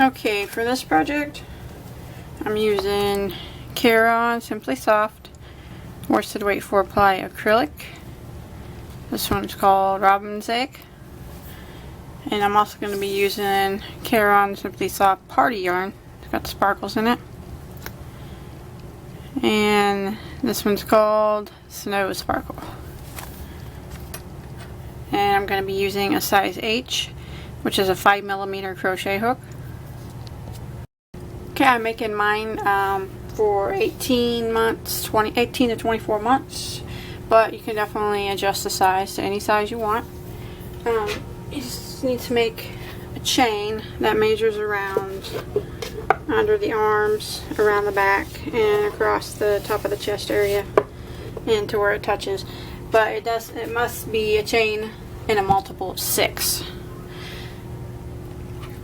Okay, for this project I'm using Caron Simply Soft worsted weight 4-ply acrylic. This one's called Robin's Egg. And I'm also going to be using Caron Simply Soft Party Yarn. It's got sparkles in it. And this one's called Snow Sparkle. And I'm going to be using a size H, which is a 5mm crochet hook. Okay, I'm making mine for 18 to 24 months, but you can definitely adjust the size to any size you want. You just need to make a chain that measures around under the arms, around the back, and across the top of the chest area and to where it touches. But it must be a chain in a multiple of 6.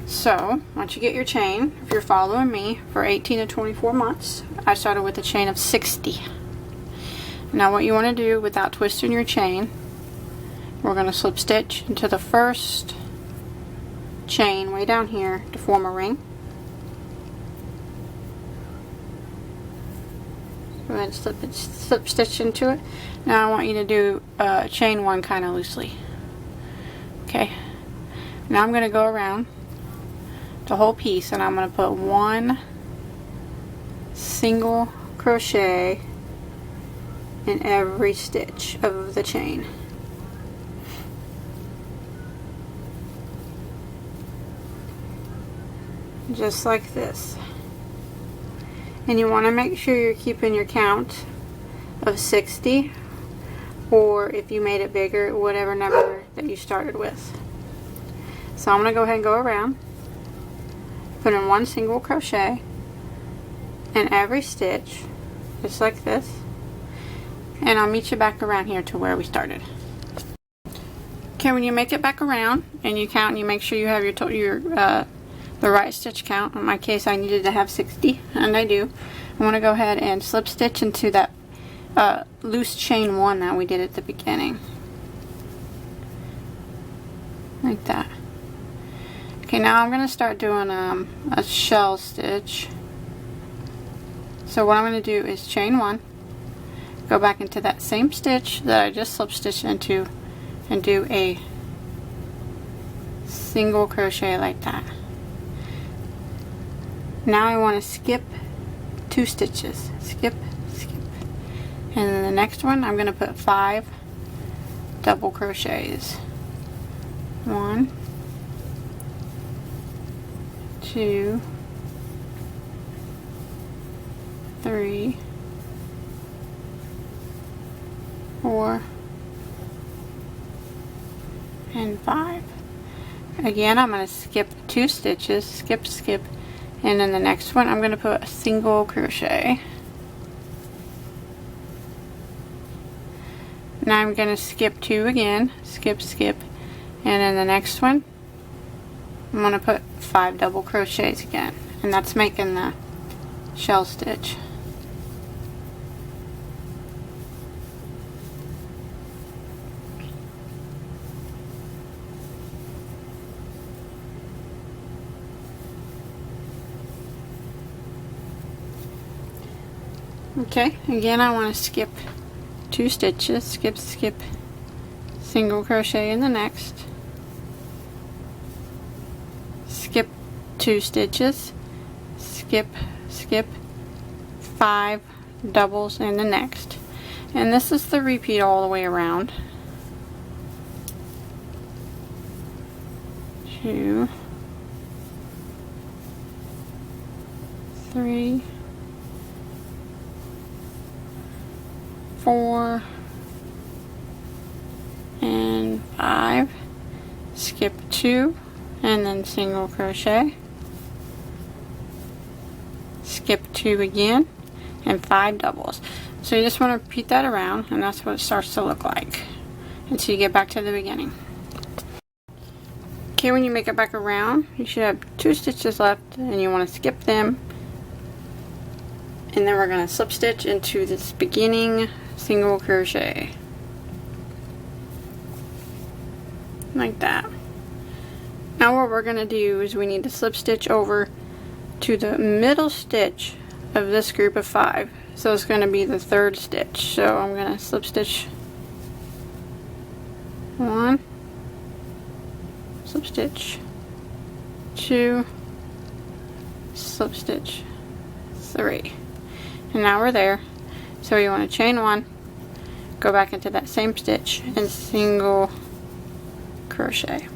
So once you get your chain, if you're following me, for 18 to 24 months, I started with a chain of 60. Now what you want to do without twisting your chain, we're going to slip stitch into the first chain way down here to form a ring. Go ahead and slip stitch into it. Now I want you to do chain 1 kind of loosely. Okay. Now I'm going to go around the whole piece and I'm going to put 1 single crochet in every stitch of the chain. Just like this. And you want to make sure you're keeping your count of 60, or if you made it bigger, whatever number that you started with. So I'm going to go ahead and go around, put in 1 single crochet in every stitch, just like this, and I'll meet you back around here to where we started. Okay, when you make it back around and you count and you make sure you have the right stitch count. In my case, I needed to have 60, and I do. I want to go ahead and slip stitch into that loose chain 1 that we did at the beginning, like that. Okay, now I'm going to start doing a shell stitch. So what I'm going to do is chain 1, go back into that same stitch that I just slip stitched into, and do a single crochet like that. Now I want to skip 2 stitches. Skip, skip. And then the next one I'm going to put 5 double crochets. 1, 2, 3, 4, and 5. Again, I'm going to skip 2 stitches, skip, skip, and then the next one I'm going to put a single crochet. Now I'm going to skip 2 again, skip, skip, and then the next one I'm going to put 5 double crochets again, and that's making the shell stitch. Okay, again I want to skip 2 stitches, skip, skip, single crochet in the next, skip 2 stitches, skip, skip, 5 doubles in the next, and this is the repeat all the way around. 2, 3, 4, and 5, skip 2, and then single crochet, skip 2 again, and 5 doubles. So you just want to repeat that around, and that's what it starts to look like until you get back to the beginning. Okay, when you make it back around, you should have 2 stitches left, and you want to skip them, and then we're going to slip stitch into this beginning single crochet like that. Now what we're going to do is we need to slip stitch over to the middle stitch of this group of 5. So it's going to be the 3rd stitch. So I'm going to slip stitch 1, slip stitch 2, slip stitch 3. And now we're there. So you want to chain 1, go back into that same stitch and single crochet.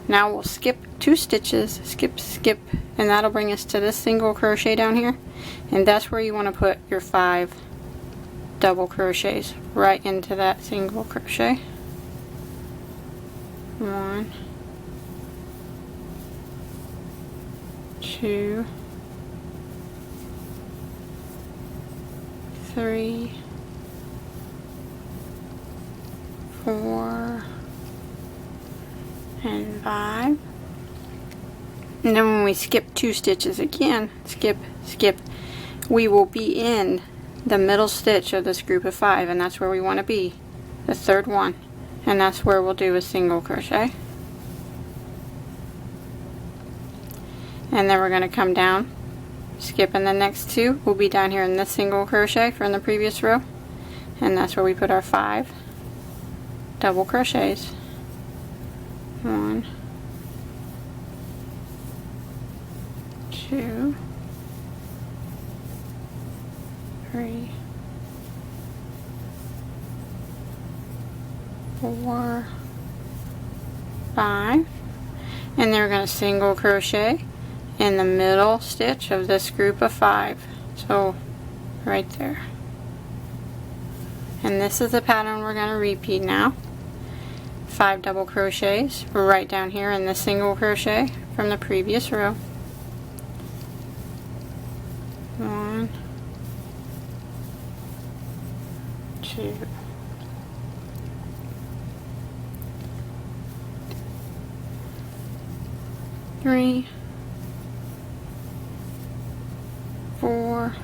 Now we'll skip 2 stitches, skip, and that'll bring us to this single crochet down here, and that's where you want to put your 5 double crochets, right into that single crochet. 1, 2, 3, 4, and 5. And then when we skip 2 stitches again, skip, we will be in the middle stitch of this group of 5, and that's where we want to be, the 3rd one, and that's where we'll do a single crochet. And then we're going to come down, skip, and the next 2 will be down here in this single crochet from the previous row, and that's where we put our 5 double crochets. 1, 2, 3, 4, 5, and then we're going to single crochet in the middle stitch of this group of 5. So right there. And this is the pattern we're going to repeat now. 5 double crochets right down here in the single crochet from the previous row. 1, 2, 3, 4,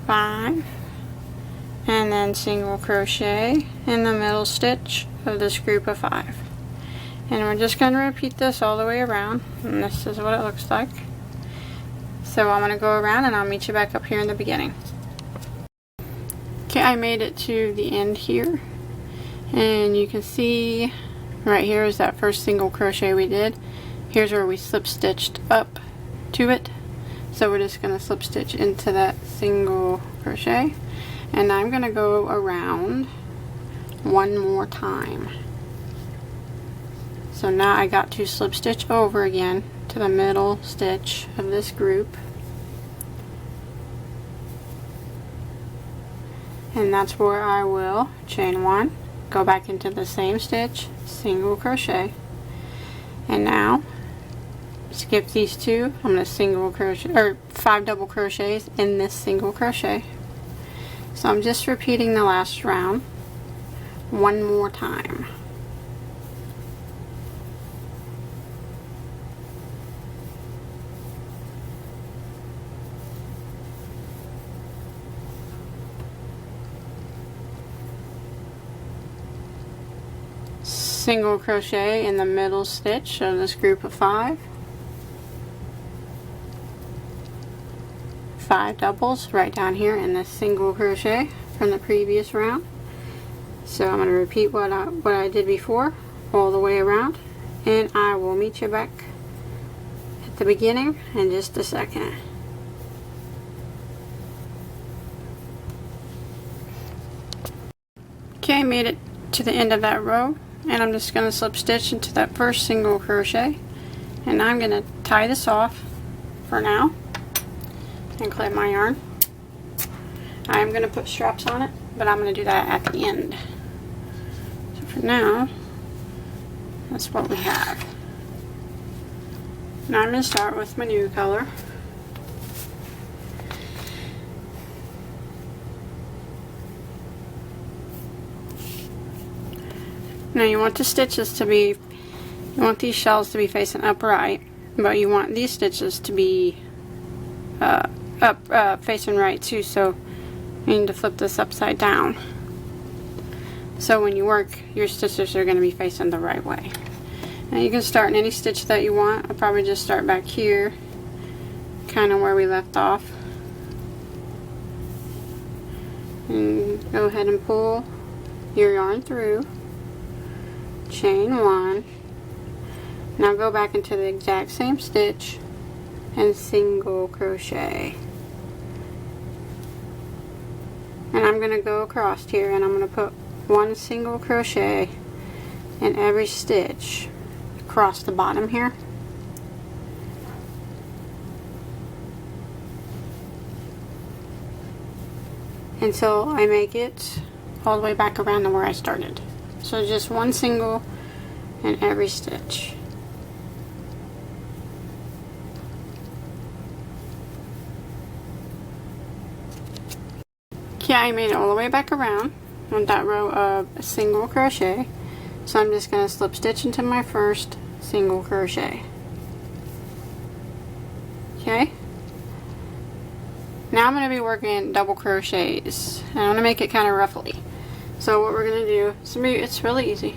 5, and then single crochet in the middle stitch of this group of 5. And we're just going to repeat this all the way around, and this is what it looks like. So I'm going to go around and I'll meet you back up here in the beginning. Okay, I made it to the end here, and you can see right here is that first single crochet we did. Here's where we slip stitched up to it, so we're just going to slip stitch into that single crochet, and I'm going to go around one more time. So now I got to slip stitch over again to the middle stitch of this group, and that's where I will chain 1, go back into the same stitch, single crochet, and now skip these 2. I'm going to single crochet, or 5 double crochets in this single crochet. So I'm just repeating the last round one more time. Single crochet in the middle stitch of this group of 5. 5 doubles right down here in this single crochet from the previous round. So I'm going to repeat what I did before all the way around, and I will meet you back at the beginning in just a second. Okay, I made it to the end of that row, and I'm just going to slip stitch into that first single crochet, and I'm going to tie this off for now and clip my yarn. I'm going to put straps on it, but I'm going to do that at the end. So for now, that's what we have. Now I'm going to start with my new color. Now you want the stitches to be, you want these shells to be facing upright, but you want these stitches to be facing right too, so you need to flip this upside down. so when you work, your stitches are going to be facing the right way. Now you can start in any stitch that you want. I'll probably just start back here, kind of where we left off, and go ahead and pull your yarn through, chain 1. Now go back into the exact same stitch and single crochet. And I'm going to go across here and I'm going to put 1 single crochet in every stitch across the bottom here. Until I make it all the way back around to where I started. So just 1 single in every stitch. Okay, I made it all the way back around with that row of a single crochet. So I'm just going to slip stitch into my first single crochet. Okay. Now I'm going to be working double crochets. And I'm going to make it kind of roughly. So what we're going to do, it's really easy.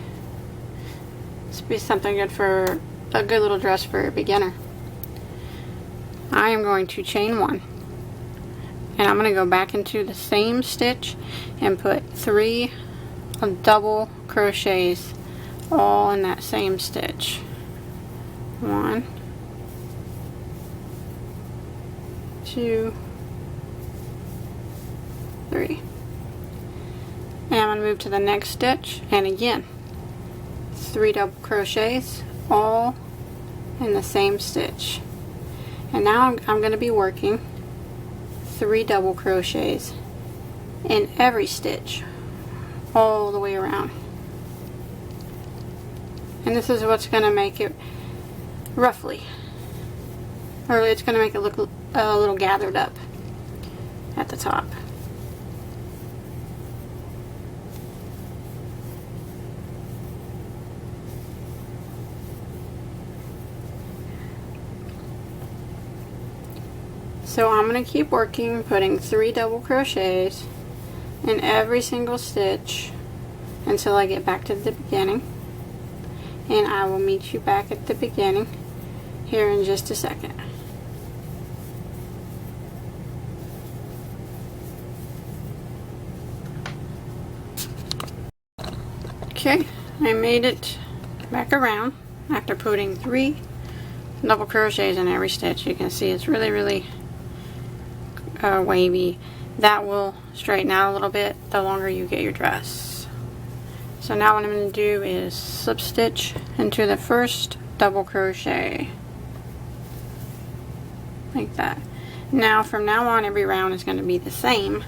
This would be something good for a good little dress for a beginner. I am going to chain 1. And I'm going to go back into the same stitch and put 3 double crochets all in that same stitch. 1, 2, 3. And I'm going to move to the next stitch, and again 3 double crochets all in the same stitch. And now I'm going to be working 3 double crochets in every stitch all the way around. And this is what's going to make it roughly, or it's going to make it look a little gathered up at the top. So I'm going to keep working, putting 3 double crochets in every single stitch until I get back to the beginning. And I will meet you back at the beginning here in just a second. Okay, I made it back around after putting 3 double crochets in every stitch. You can see it's really wavy. That will straighten out a little bit the longer you get your dress. So now what I'm going to do is slip stitch into the first double crochet like that. Now from now on every round is going to be the same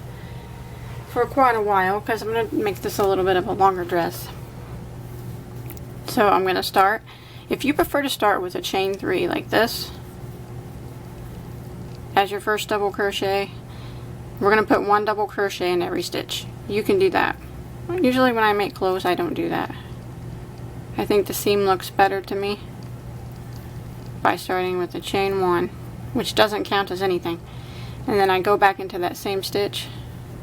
for quite a while because I'm going to make this a little bit of a longer dress. So I'm going to start, if you prefer to start with a chain 3 like this as your first double crochet, we're going to put 1 double crochet in every stitch. You can do that. Usually when I make clothes I don't do that. I think the seam looks better to me by starting with the chain 1, which doesn't count as anything, and then I go back into that same stitch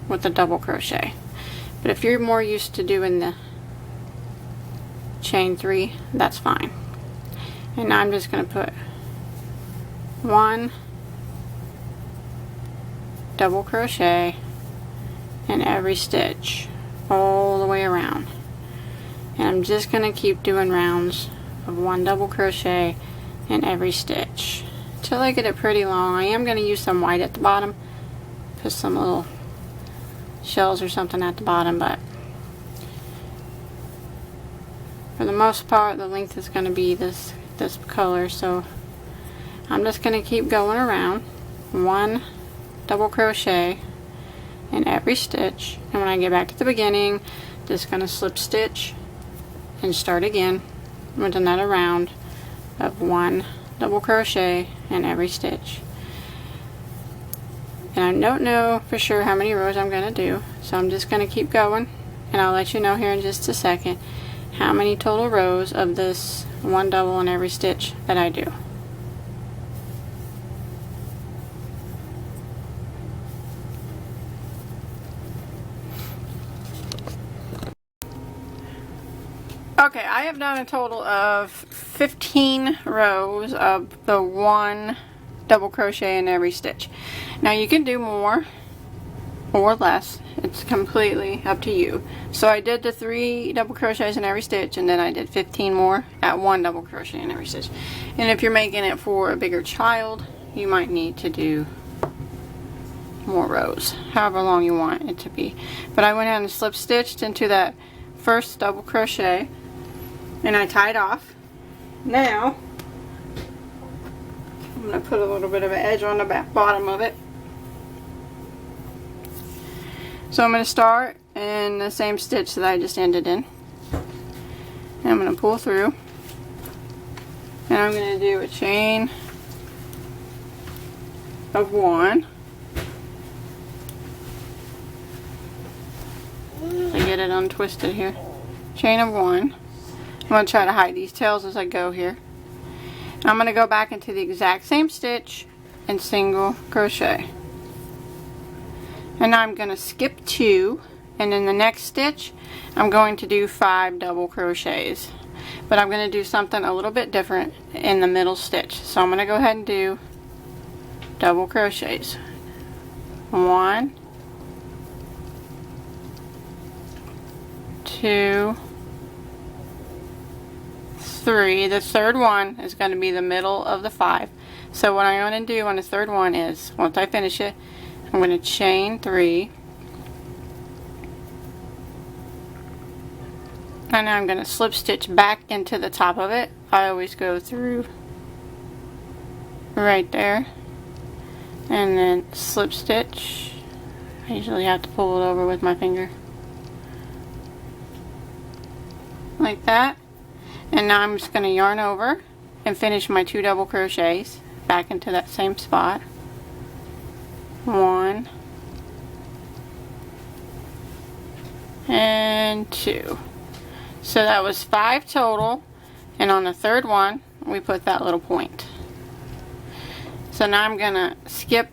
with the double crochet. But if you're more used to doing the chain 3, that's fine. And now I'm just going to put 1 double crochet in every stitch all the way around. And I'm just going to keep doing rounds of 1 double crochet in every stitch till I get it pretty long. I am going to use some white at the bottom, put some little shells or something at the bottom, but for the most part the length is going to be this color. So I'm just going to keep going around 1 double crochet in every stitch, and when I get back to the beginning, just going to slip stitch and start again with another round of 1 double crochet in every stitch. And I don't know for sure how many rows I'm going to do, so I'm just going to keep going, and I'll let you know here in just a second how many total rows of this 1 double in every stitch that I do. Okay, I have done a total of 15 rows of the 1 double crochet in every stitch. Now you can do more or less, it's completely up to you. So I did the 3 double crochets in every stitch, and then I did 15 more at 1 double crochet in every stitch. And if you're making it for a bigger child, you might need to do more rows, however long you want it to be. But I went ahead and slip stitched into that first double crochet, and I tied off. Now I'm going to put a little bit of an edge on the bottom of it. So I'm going to start in the same stitch that I just ended in. And I'm going to pull through, and I'm going to do a chain of 1 to get it untwisted here. Chain of 1. I'm going to try to hide these tails as I go here. I'm going to go back into the exact same stitch and single crochet. And now I'm going to skip 2, and in the next stitch I'm going to do 5 double crochets. But I'm going to do something a little bit different in the middle stitch. So I'm going to go ahead and do double crochets. 1, 2, 3. The third one is going to be the middle of the 5. So what I'm going to do on the third one is, once I finish it, I'm going to chain 3, and now I'm going to slip stitch back into the top of it. I always go through right there, and then slip stitch. I usually have to pull it over with my finger like that. And now I'm just going to yarn over and finish my 2 double crochets back into that same spot. 1 and 2. So that was 5 total, and on the third one we put that little point. So now I'm going to skip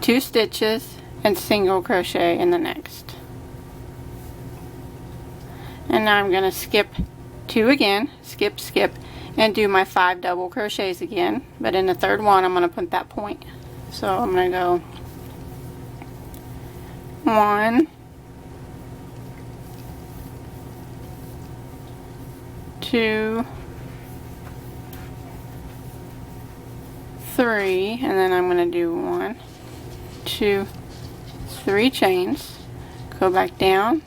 2 stitches and single crochet in the next. And now I'm going to skip 2 again, skip, skip, and do my 5 double crochets again. But in the third one I'm going to put that point. So I'm going to go 1, 2, 3, and then I'm going to do 1, 2, 3 chains, go back down,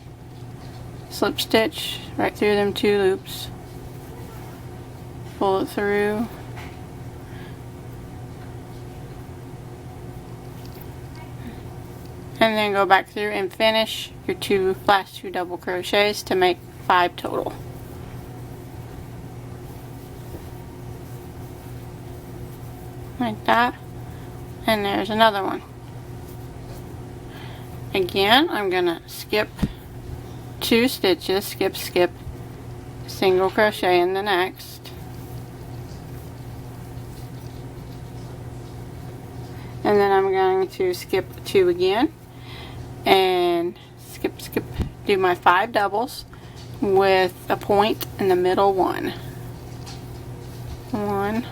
slip stitch right through them 2 loops, pull it through, and then go back through and finish your last 2 double crochets to make 5 total. Like that. And there's another one. Again, I'm gonna skip 2 stitches, skip, skip, single crochet in the next, and then I'm going to skip 2 again and skip, skip, do my 5 doubles with a point in the middle one. 1,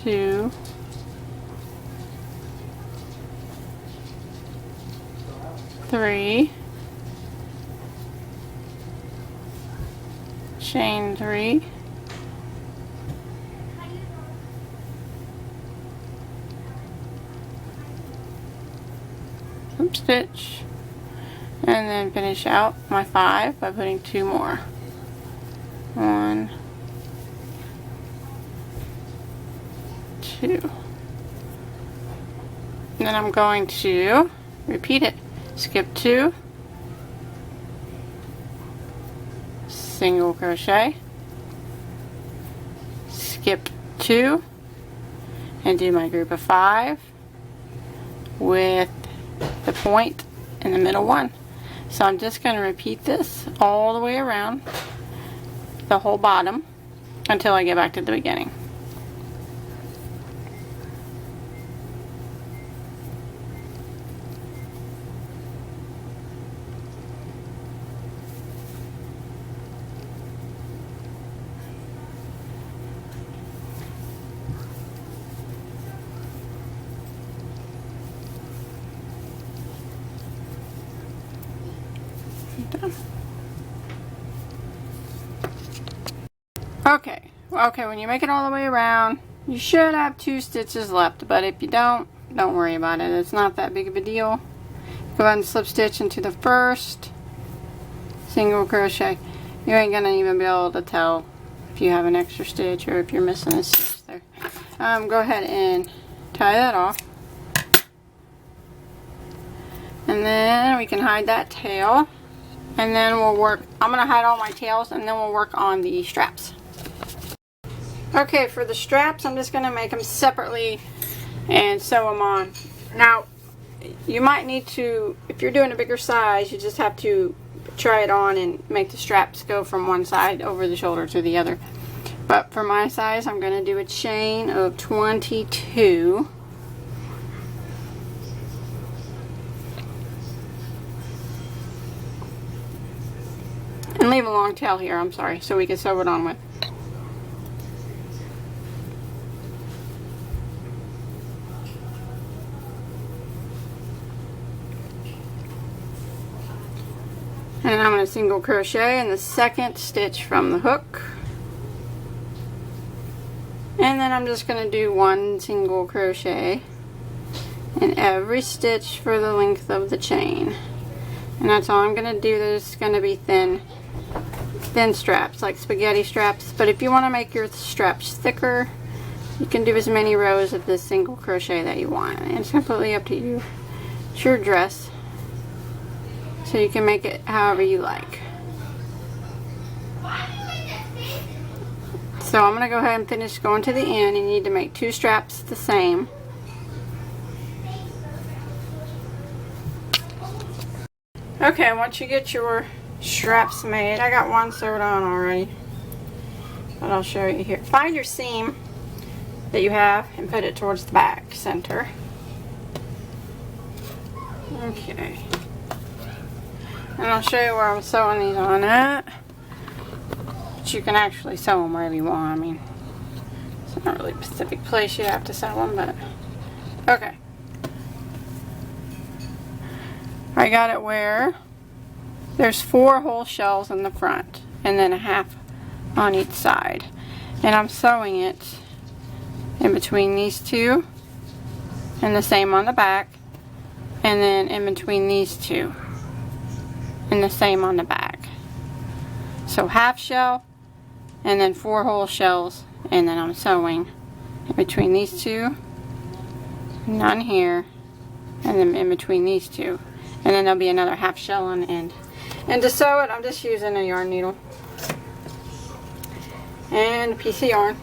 2, 3, chain 3, slip stitch, and then finish out my 5 by putting 2 more. 1, 2. And then I'm going to repeat it. Skip 2, single crochet, skip 2, and do my group of 5 with the point in the middle one. So I'm just going to repeat this all the way around the whole bottom until I get back to the beginning. done. Okay, when you make it all the way around, you should have 2 stitches left, but if you don't worry about it. It's not that big of a deal. Go ahead and slip stitch into the first single crochet. You ain't gonna even be able to tell if you have an extra stitch or if you're missing a stitch there. Go ahead and tie that off. And then we can hide that tail. And then we'll work, I'm gonna hide all my tails and then we'll work on the straps. Okay, for the straps, I'm just gonna make them separately and sew them on. Now, you might need to, if you're doing a bigger size, you just have to try it on and make the straps go from one side over the shoulder to the other. But for my size, I'm going to do a chain of 22. And leave a long tail here, I'm sorry, so we can sew it on with. And I'm going to single crochet in the second stitch from the hook. And then I'm just going to do 1 single crochet in every stitch for the length of the chain. And that's all I'm going to do. There's going to be thin straps, like spaghetti straps. But if you want to make your straps thicker, you can do as many rows of this single crochet that you want. And it's completely up to you. It's your dress. So you can make it however you like. So I'm going to go ahead and finish going to the end. You need to make 2 straps the same. Okay, once you get your straps made, I got one sewed on already, but I'll show you here. Find your seam that you have and put it towards the back center. Okay. And I'll show you where I'm sewing these on at. But you can actually sew them wherever you want. I mean, it's not really a specific place you have to sew them, but okay. I got it where there's 4 whole shells in the front and then a half on each side. And I'm sewing it in between these 2 and the same on the back, and then in between these 2. And the same on the back. So half shell and then 4 whole shells, and then I'm sewing in between these 2, none here, and then in between these 2, and then there'll be another half shell on the end. And to sew it, I'm just using a yarn needle and a piece of yarn.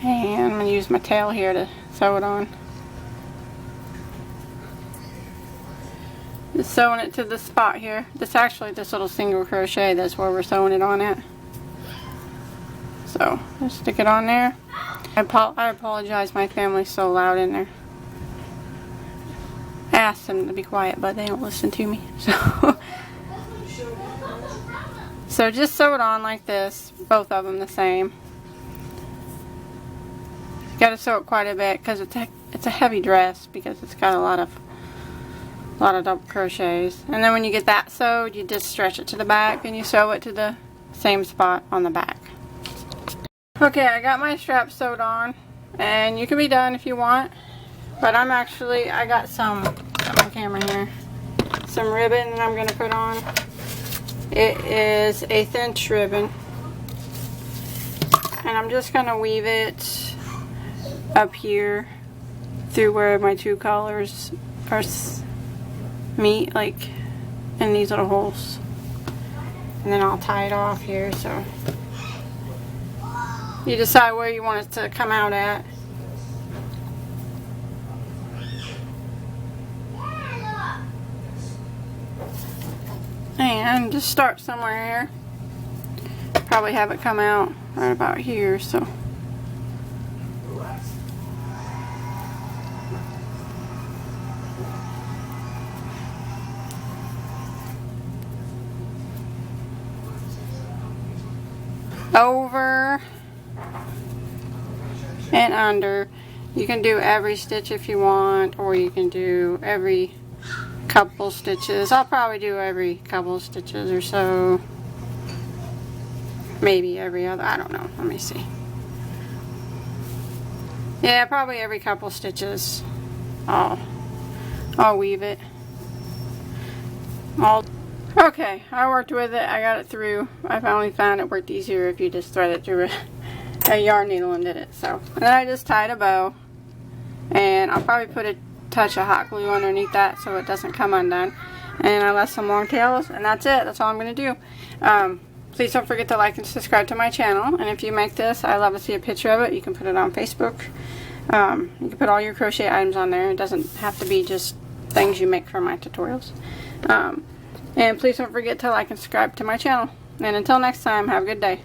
And I'm going to use my tail here to sew it on. Just sewing it to the spot here. This actually, this little single crochet, that's where we're sewing it on at. So, just stick it on there. I apologize, my family's so loud in there. I asked them to be quiet, but they don't listen to me. So just sew it on like this, both of them the same. Got to sew it quite a bit because it's a heavy dress, because it's got a lot of double crochets. And then when you get that sewed, you just stretch it to the back and you sew it to the same spot on the back. Okay, I got my strap sewed on, and you can be done if you want, but I got some on my camera here, some ribbon that I'm going to put on. It is 1/8 inch ribbon, and I'm just going to weave it up here through where my 2 collars are meet, like in these little holes, and then I'll tie it off here. So you decide where you want it to come out at. And just start somewhere here. Probably have it come out right about here, so over and under. You can do every stitch if you want, or you can do every couple stitches. I'll probably do every couple stitches or so. Maybe every other, I don't know. Let me see. Yeah, probably every couple stitches. I'll weave it. Okay, I worked with it. I got it through. I finally found it worked easier if you just thread it through a yarn needle and did it. So, and then I just tied a bow, and I'll probably put a touch of hot glue underneath that so it doesn't come undone. And I left some long tails, and that's it. That's all I'm going to do. Please don't forget to like and subscribe to my channel. And if you make this, I love to see a picture of it. You can put it on Facebook. You can put all your crochet items on there. It doesn't have to be just things you make for my tutorials. And please don't forget to like and subscribe to my channel. And until next time, have a good day.